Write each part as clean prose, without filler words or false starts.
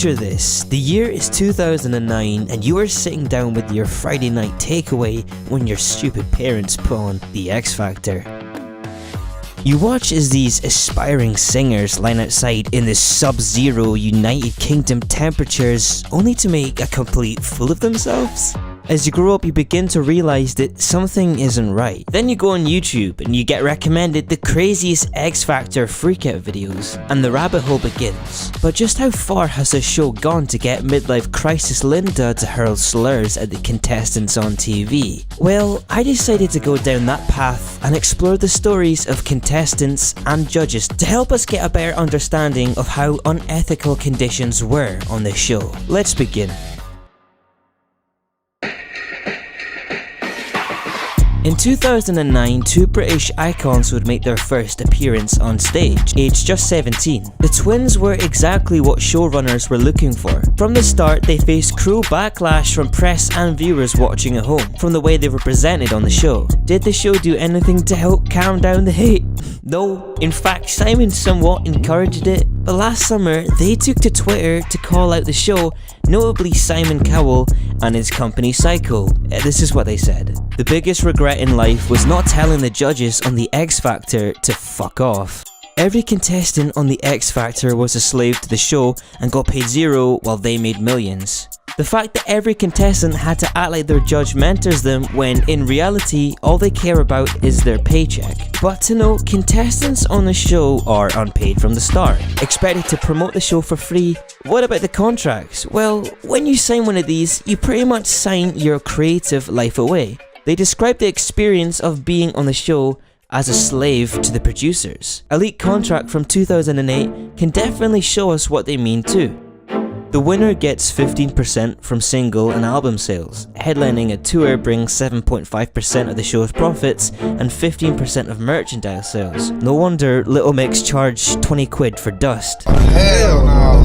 Picture this, the year is 2009 and you are sitting down with your Friday night takeaway when your stupid parents put on The X Factor. You watch as these aspiring singers line outside in the sub-zero United Kingdom temperatures only to make a complete fool of themselves. As you grow up, you begin to realise that something isn't right. Then you go on YouTube and you get recommended the craziest X Factor freakout videos, and the rabbit hole begins. But just how far has the show gone to get midlife crisis Linda to hurl slurs at the contestants on TV? Well, I decided to go down that path and explore the stories of contestants and judges to help us get a better understanding of how unethical conditions were on the show. Let's begin. In 2009, two British icons would make their first appearance on stage, aged just 17. The twins were exactly what showrunners were looking for. From the start, they faced cruel backlash from press and viewers watching at home, from the way they were presented on the show. Did the show do anything to help calm down the hate? No. In fact, Simon somewhat encouraged it. But last summer, they took to Twitter to call out the show, notably Simon Cowell and his company Psycho. This is what they said. The biggest regret in life was not telling the judges on The X Factor to fuck off. Every contestant on The X Factor was a slave to the show and got paid zero while they made millions. The fact that every contestant had to act like their judge mentors them when in reality all they care about is their paycheck. But to note, contestants on the show are unpaid from the start, expected to promote the show for free. What about the contracts? Well, when you sign one of these, you pretty much sign your creative life away. They describe the experience of being on the show as a slave to the producers. A leaked contract from 2008 can definitely show us what they mean too. The winner gets 15% from single and album sales. Headlining a tour brings 7.5% of the show's profits and 15% of merchandise sales. No wonder Little Mix charged 20 quid for Dust. Hell no.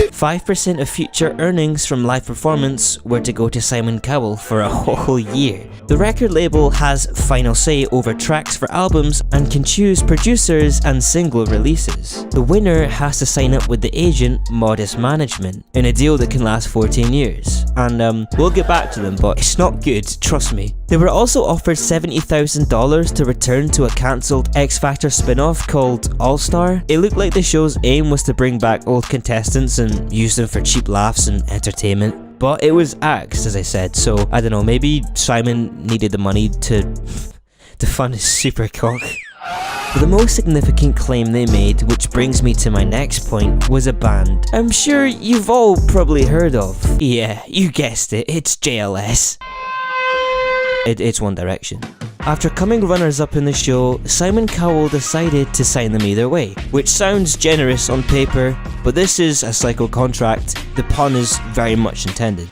5% of future earnings from live performance were to go to Simon Cowell for a whole year. The record label has final say over tracks for albums and can choose producers and single releases. The winner has to sign up with the agent Modest Management in a deal that can last 14 years. And we'll get back to them, but it's not good, trust me. They were also offered $70,000 to return to a cancelled X Factor spin-off called All Star. It looked like the show's aim was to bring back old contestants and use them for cheap laughs and entertainment. But it was axed, as I said, so I don't know, maybe Simon needed the money to fund his super cock. But the most significant claim they made, which brings me to my next point, was a band I'm sure you've all probably heard of. Yeah, you guessed it, it's JLS. It's One Direction. After coming runners-up in the show, Simon Cowell decided to sign them either way, which sounds generous on paper, but this is a Psycho contract. The pun is very much intended.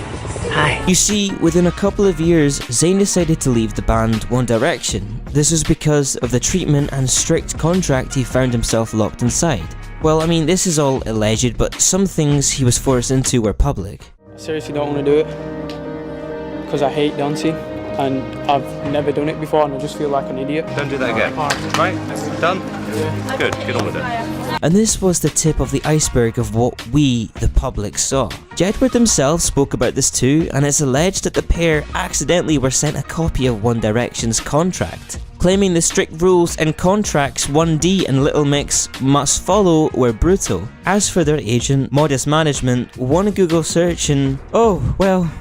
Hi. You see, within a couple of years, Zayn decided to leave the band One Direction. This was because of the treatment and strict contract he found himself locked inside. Well, I mean, this is all alleged, but some things he was forced into were public. I seriously don't want to do it, because I hate dancing. And I've never done it before and I just feel like an idiot. Don't do that again. Right? Done? Yeah. Good, get on with it. And this was the tip of the iceberg of what we, the public, saw. Jedward themselves spoke about this too, and it's alleged that the pair accidentally were sent a copy of One Direction's contract, claiming the strict rules and contracts 1D and Little Mix must follow were brutal. As for their agent, Modest Management, one Google search and oh, well,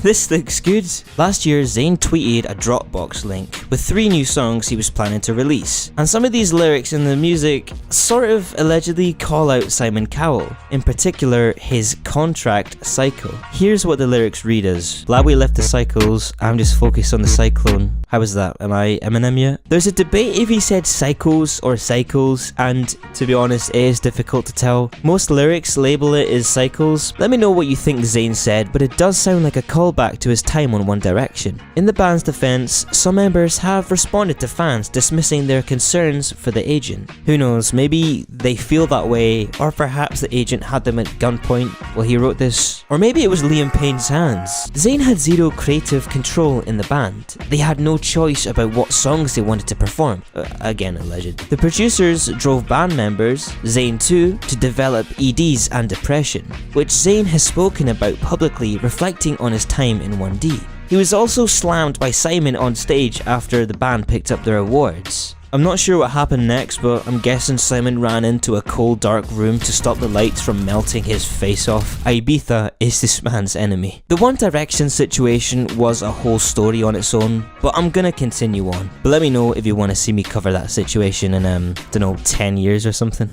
this looks good. Last year, Zayn tweeted a Dropbox link with 3 new songs he was planning to release, and some of these lyrics in the music sort of allegedly call out Simon Cowell, in particular his contract Psycho. Here's what the lyrics read as: "Glad we left the cycles, I'm just focused on the cyclone." How was that? Am I Eminem yet? There's a debate if he said cycles or cycles, and to be honest, it is difficult to tell. Most lyrics label it as cycles. Let me know what you think Zayn said, but it does sound like a a callback to his time on One Direction. In the band's defense, some members have responded to fans dismissing their concerns for the agent. Who knows, maybe they feel that way, or perhaps the agent had them at gunpoint while he wrote this, or maybe it was Liam Payne's hands. Zayn had zero creative control in the band. They had no choice about what songs they wanted to perform. Again, alleged. The producers drove band members, Zayn too, to develop EDs and depression, which Zayn has spoken about publicly, reflecting on his time in 1D. He was also slammed by Simon on stage after the band picked up their awards. I'm not sure what happened next, but I'm guessing Simon ran into a cold dark room to stop the lights from melting his face off. Ibiza is this man's enemy. The One Direction situation was a whole story on its own, but I'm gonna continue on. But let me know if you want to see me cover that situation in, dunno, 10 years or something.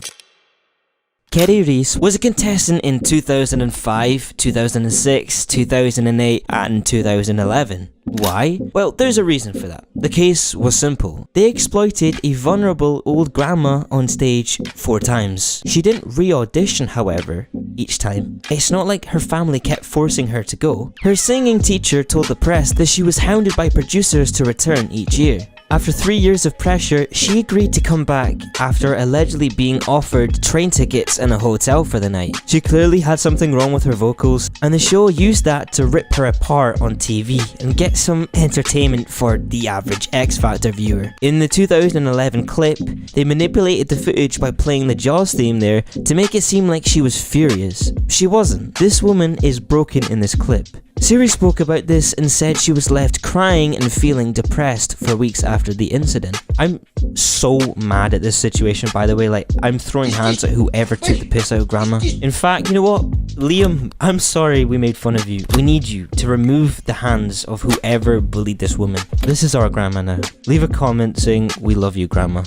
Kerry Reese was a contestant in 2005, 2006, 2008 and 2011. Why? Well, there's a reason for that. The case was simple. They exploited a vulnerable old grandma on stage 4 times. She didn't re-audition, however, each time. It's not like her family kept forcing her to go. Her singing teacher told the press that she was hounded by producers to return each year. After 3 years of pressure, she agreed to come back after allegedly being offered train tickets and a hotel for the night. She clearly had something wrong with her vocals, and the show used that to rip her apart on TV and get some entertainment for the average X Factor viewer. In the 2011 clip, they manipulated the footage by playing the Jaws theme there to make it seem like she was furious. She wasn't. This woman is broken in this clip. Siri spoke about this and said she was left crying and feeling depressed for weeks after the incident. I'm so mad at this situation, by the way. Like, I'm throwing hands at whoever took the piss out of grandma. In fact, you know what? Liam, I'm sorry we made fun of you. We need you to remove the hands of whoever bullied this woman. This is our grandma now. Leave a comment saying we love you, grandma.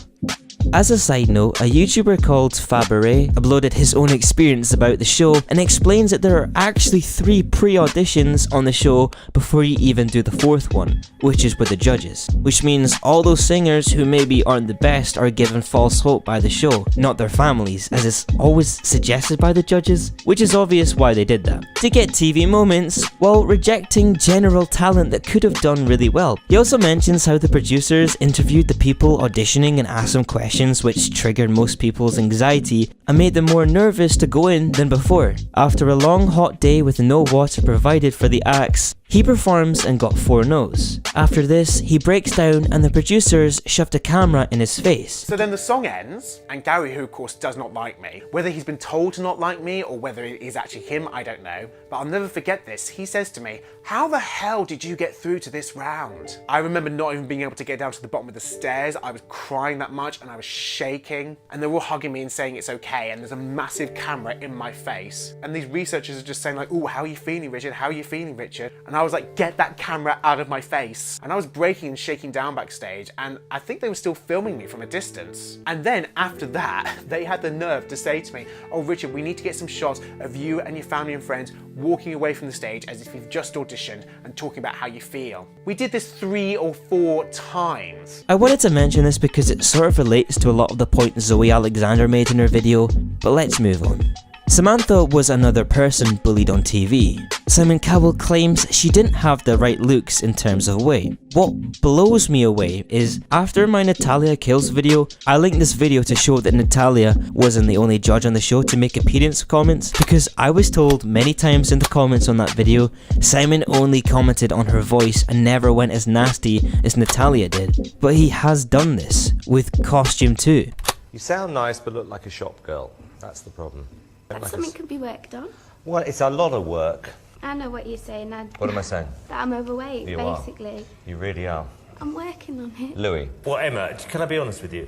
As a side note, a YouTuber called Faberé uploaded his own experience about the show and explains that there are actually 3 pre-auditions on the show before you even do the 4th one, which is with the judges. Which means all those singers who maybe aren't the best are given false hope by the show, not their families, as is always suggested by the judges, which is obvious why they did that. To get TV moments, while rejecting general talent that could have done really well. He also mentions how the producers interviewed the people auditioning and asked them questions which triggered most people's anxiety and made them more nervous to go in than before. After a long hot day with no water provided for the acts, he performs and got 4 no's. After this, he breaks down and the producers shoved a camera in his face. So then the song ends, and Gary, who of course does not like me, whether he's been told to not like me or whether it is actually him, I don't know, but I'll never forget this. He says to me, "How the hell did you get through to this round?" I remember not even being able to get down to the bottom of the stairs. I was crying that much and I was shaking, and they were all hugging me and saying it's okay, and there's a massive camera in my face. And these researchers are just saying like, "Ooh, how are you feeling, Richard? How are you feeling, Richard?" And I was like, "Get that camera out of my face." And I was breaking and shaking down backstage, and I think they were still filming me from a distance. And then after that, they had the nerve to say to me, "Oh, Richard, we need to get some shots of you and your family and friends walking away from the stage as if you've just auditioned and talking about how you feel." We did this 3 or 4 times. I wanted to mention this because it sort of relates to a lot of the points Zoe Alexander made in her video, but let's move on. Samantha was another person bullied on TV. Simon Cowell claims she didn't have the right looks in terms of weight. What blows me away is, after my Natalia Kills video, I linked this video to show that Natalia wasn't the only judge on the show to make appearance comments, because I was told many times in the comments on that video, Simon only commented on her voice and never went as nasty as Natalia did. But he has done this, with costume too. You sound nice but look like a shop girl. That's the problem. That's something could be worked on. Well, it's a lot of work. I know what you're saying. What am I saying? That I'm overweight, You basically. are. You really are. I'm working on it. Louis. Well, Emma, can I be honest with you?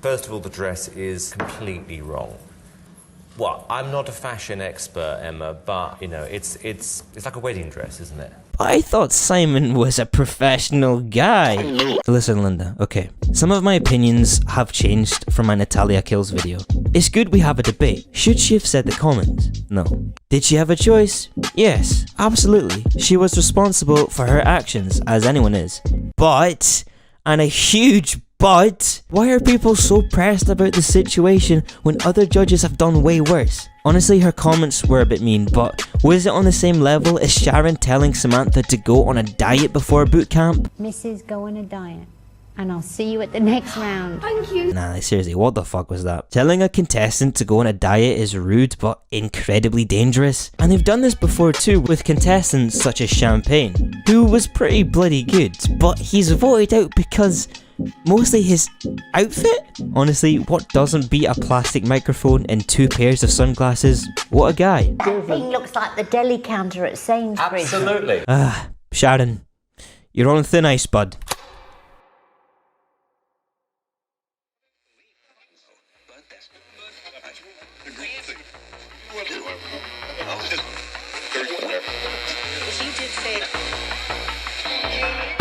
First of all, the dress is completely wrong. Well, I'm not a fashion expert, Emma, but, you know, it's like a wedding dress, isn't it? I thought Simon was a professional guy. Listen, Linda, okay. Some of my opinions have changed from my Natalia Kills video. It's good we have a debate. Should she have said the comment? No. Did she have a choice? Yes, absolutely. She was responsible for her actions, as anyone is. But, and a huge But why are people so pressed about the situation when other judges have done way worse? Honestly, her comments were a bit mean, but was it on the same level as Sharon telling Samantha to go on a diet before boot camp? Mrs. Go on a diet, and I'll see you at the next round. Thank you. Nah, seriously, what the fuck was that? Telling a contestant to go on a diet is rude but incredibly dangerous. And they've done this before too with contestants such as Champagne, who was pretty bloody good, but he's voted out because mostly his outfit? Honestly, what doesn't beat a plastic microphone and 2 pairs of sunglasses? What a guy. He looks like the deli counter at Sainsbury's. Absolutely. Sharon, you're on thin ice, bud.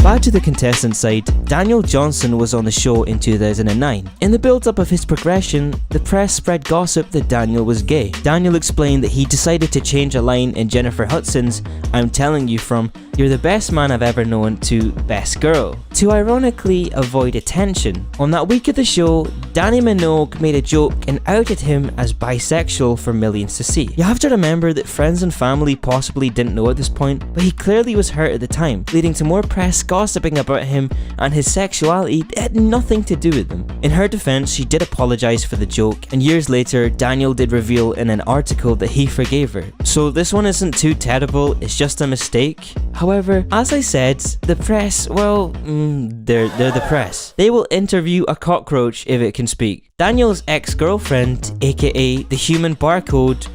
Back to the contestant side, Daniel Johnson was on the show in 2009. In the build-up of his progression, the press spread gossip that Daniel was gay. Daniel explained that he decided to change a line in Jennifer Hudson's "I'm telling you" from "You're the best man I've ever known" to "best girl," to ironically avoid attention. On that week of the show, Danny Minogue made a joke and outed him as bisexual for millions to see. You have to remember that friends and family possibly didn't know at this point, but he clearly was hurt at the time, leading to more press gossiping about him and his sexuality that had nothing to do with them. In her defense, she did apologize for the joke, and years later, Daniel did reveal in an article that he forgave her. So this one isn't too terrible, it's just a mistake. However, as I said, the press, well, they're the press. They will interview a cockroach if it can speak. Daniel's ex-girlfriend, aka the human barcode,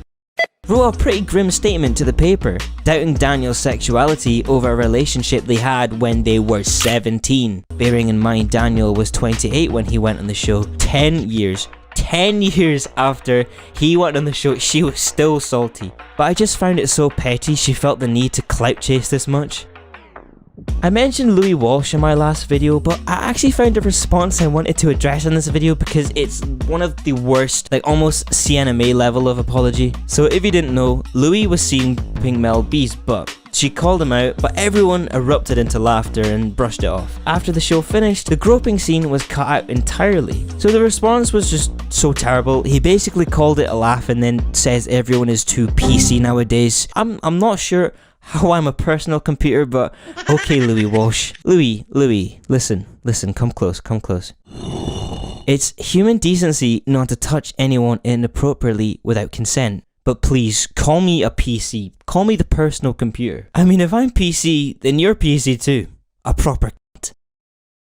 wrote a pretty grim statement to the paper, doubting Daniel's sexuality over a relationship they had when they were 17. Bearing in mind Daniel was 28 when he went on the show. 10 years after he went on the show, she was still salty. But I just found it so petty she felt the need to clout chase this much. I mentioned Louis Walsh in my last video, but I actually found a response I wanted to address in this video because it's one of the worst, like almost Sienna May level of apology. So if you didn't know, Louis was seen groping Mel B's butt. She called him out, but everyone erupted into laughter and brushed it off. After the show finished, the groping scene was cut out entirely. So the response was just so terrible. He basically called it a laugh and then says everyone is too PC nowadays. I'm not sure how I'm a personal computer, but okay, Louis Walsh. Louis, listen, come close. It's human decency not to touch anyone inappropriately without consent. But please, call me a PC. Call me the personal computer. I mean, if I'm PC, then you're PC too. A proper cunt.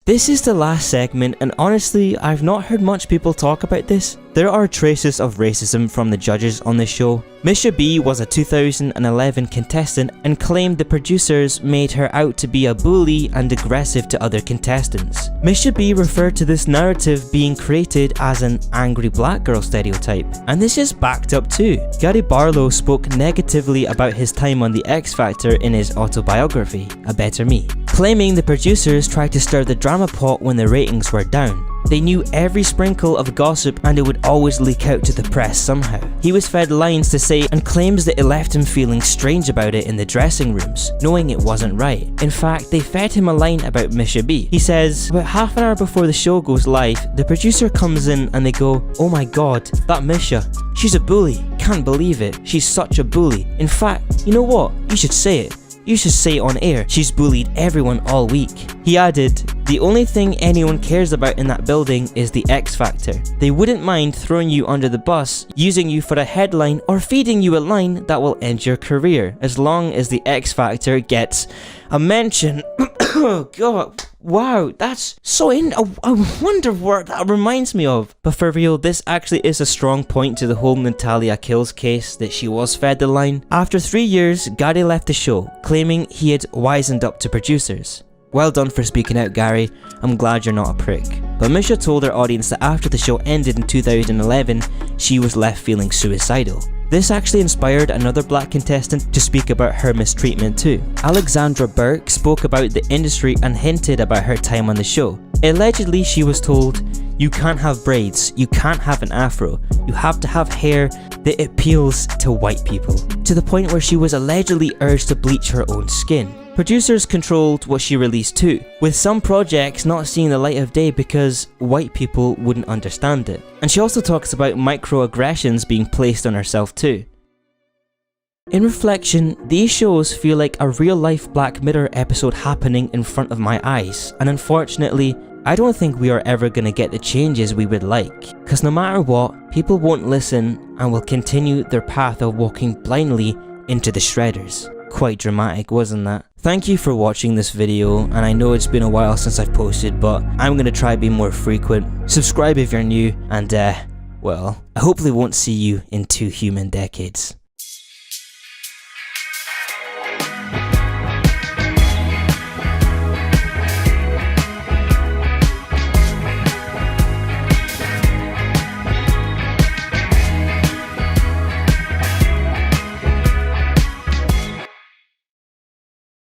This is the last segment, and honestly, I've not heard much people talk about this. There are traces of racism from the judges on this show. Misha B was a 2011 contestant and claimed the producers made her out to be a bully and aggressive to other contestants. Misha B referred to this narrative being created as an angry black girl stereotype, and this is backed up too. Gary Barlow spoke negatively about his time on The X Factor in his autobiography, A Better Me, claiming the producers tried to stir the drama pot when the ratings were down. They knew every sprinkle of gossip and it would always leak out to the press somehow. He was fed lines to say and claims that it left him feeling strange about it in the dressing rooms, knowing it wasn't right. In fact, they fed him a line about Misha B. He says, about half an hour before the show goes live, the producer comes in and they go, "Oh my god, that Misha, she's a bully. Can't believe it. She's such a bully. In fact, you know what? You should say it. You should say it on air. She's bullied everyone all week." He added, "The only thing anyone cares about in that building is the X Factor. They wouldn't mind throwing you under the bus, using you for a headline, or feeding you a line that will end your career, as long as the X Factor gets a mention." Oh god. Wow, that's so I wonder what that reminds me of. But for real, this actually is a strong point to the whole Natalia Kills case that she was fed the line. After 3 years, Gary left the show, claiming he had wisened up to producers. Well done for speaking out, Gary. I'm glad you're not a prick. But Misha told her audience that after the show ended in 2011, she was left feeling suicidal. This actually inspired another black contestant to speak about her mistreatment too. Alexandra Burke spoke about the industry and hinted about her time on the show. Allegedly, she was told, "You can't have braids, you can't have an afro, you have to have hair that appeals to white people," to the point where she was allegedly urged to bleach her own skin. Producers controlled what she released too, with some projects not seeing the light of day because white people wouldn't understand it. And she also talks about microaggressions being placed on herself too. In reflection, these shows feel like a real-life Black Mirror episode happening in front of my eyes, and unfortunately, I don't think we are ever gonna get the changes we would like, cause no matter what, people won't listen and will continue their path of walking blindly into the shredders. Quite dramatic, wasn't that? Thank you for watching this video, and I know it's been a while since I've posted, but I'm gonna try be more frequent. Subscribe if you're new, and well, I hopefully won't see you in 2 human decades.